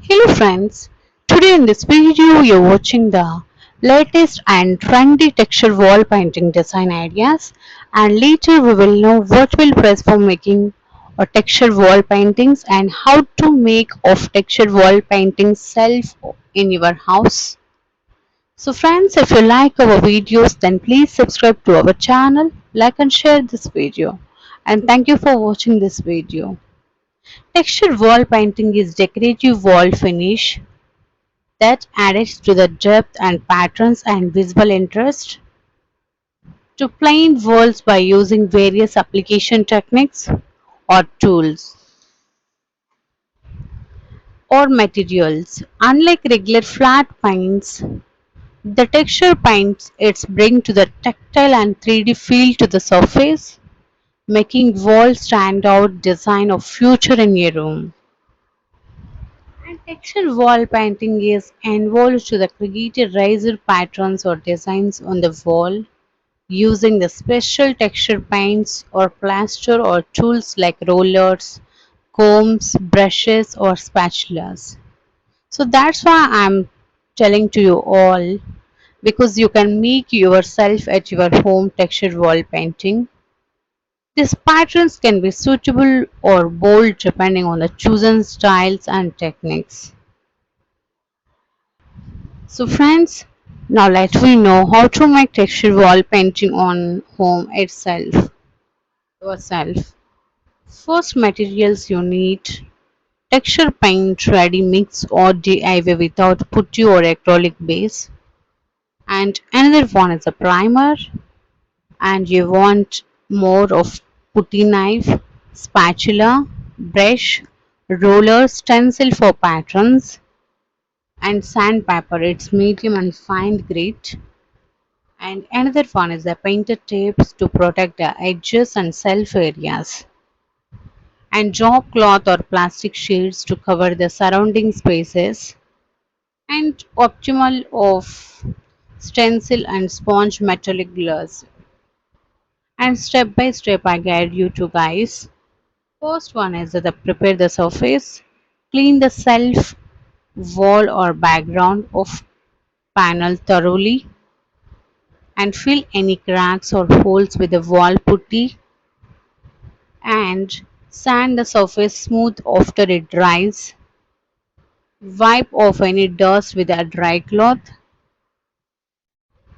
Hello friends, today in this video you're watching the latest and trendy texture wall painting design ideas, and later we will know what will press for making a texture wall paintings and how to make of texture wall paintings self in your house. So friends, if you like our videos then please subscribe to our channel, like and share this video, and thank you for watching this video. Texture wall painting is decorative wall finish that adds to the depth and patterns and visual interest to plain walls by using various application techniques or tools or materials. Unlike regular flat paints, the texture paints its bring to the tactile and 3D feel to the surface, making wall stand out design of future in your room. And texture wall painting is involved to the created razor patterns or designs on the wall using the special texture paints or plaster or tools like rollers, combs, brushes or spatulas. So that's why I'm telling to you all, because you can make yourself at your home texture wall painting. These patterns can be suitable or bold depending on the chosen styles and techniques. So friends, now let me know how to make texture wall painting on home itself. Yourself. First materials you need: texture paint ready mix or DIY without putty or acrylic base. And another one is a primer, and you want more of putty knife, spatula, brush, roller, stencil for patterns, and sandpaper. It's medium and fine grit. And another one is the painted tapes to protect the edges and self areas, and drop cloth or plastic sheets to cover the surrounding spaces, and optimal of stencil and sponge metallic glass. And step by step I guide you to guys. First one is that prepare the surface, clean the self wall or background of panel thoroughly, and fill any cracks or holes with the wall putty, and sand the surface smooth after it dries. Wipe off any dust with a dry cloth.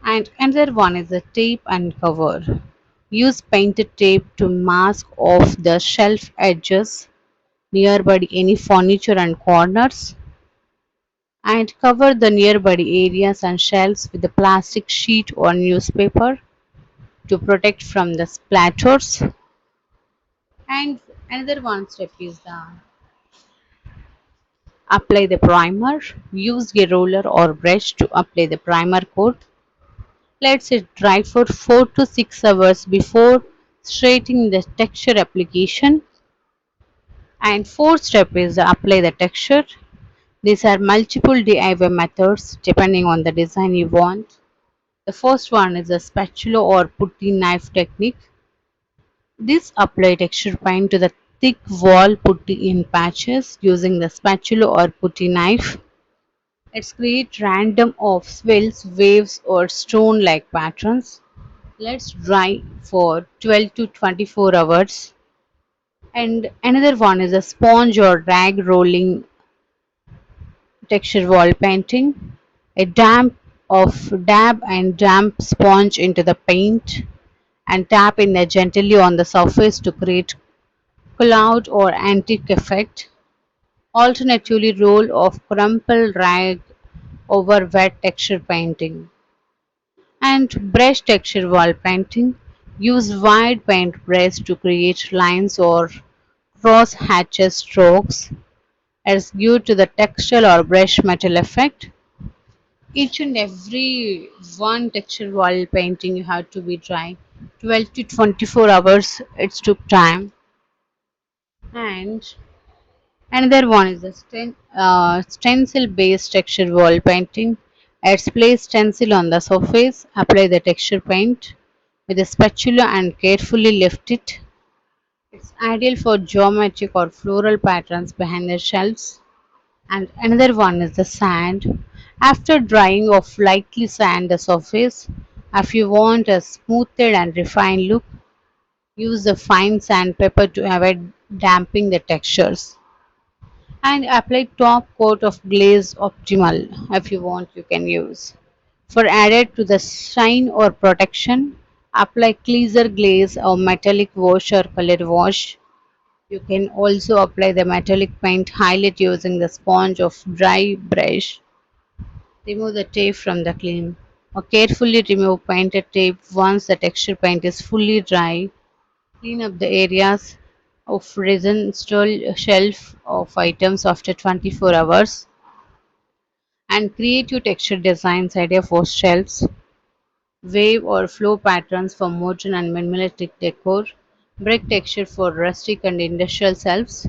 And another one is the tape and cover. Use painted tape to mask off the shelf edges nearby any furniture and corners, and cover the nearby areas and shelves with a plastic sheet or newspaper to protect from the splatters. And another one step is the apply the primer. Use a roller or brush to apply the primer coat. Let it dry for 4 to 6 hours before straightening the texture application. And fourth step is apply the texture. These are multiple DIY methods depending on the design you want. The first one is the spatula or putty knife technique. This apply texture paint to the thick wall putty in patches using the spatula or putty knife. Let's create random of swirls, waves or stone-like patterns. Let's dry for 12 to 24 hours. And another one is a sponge or rag rolling texture wall painting. A dab and damp sponge into the paint and tap in there gently on the surface to create cloud or antique effect. Alternatively, roll of crumpled rag over wet texture painting. And brush texture wall painting. Use wide paint brush to create lines or cross hatches strokes as due to the texture or brush metal effect. Each and every one texture wall painting you have to be dry 12 to 24 hours. It took time. And another one is the stencil based texture wall painting. Let's place stencil on the surface, apply the texture paint with a spatula and carefully lift it. It's ideal for geometric or floral patterns behind the shelves. And another one is the sand. After drying off, lightly sand the surface. If you want a smoothed and refined look, use the fine sandpaper to avoid damping the textures. And apply top coat of glaze optimal. If you want, you can use. For added to the shine or protection, apply clear glaze or metallic wash or color wash. You can also apply the metallic paint highlight using the sponge of dry brush. Remove the tape from the clean or carefully remove painted tape once the texture paint is fully dry. Clean up the areas of resin shelf of items after 24 hours and create your texture designs idea for shelves, wave or flow patterns for modern and minimalistic decor, brick texture for rustic and industrial shelves,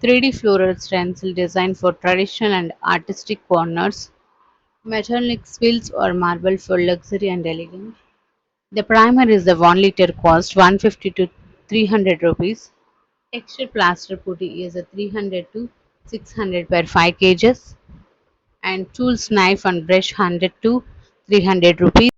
3D floral stencil design for traditional and artistic corners, metallic spills or marble for luxury and elegance. The primer is the 1 liter cost 150 to 300 rupees. Texture plaster putty is a 300 to 600 per 5 kgs and tools knife and brush 100 to 300 rupees.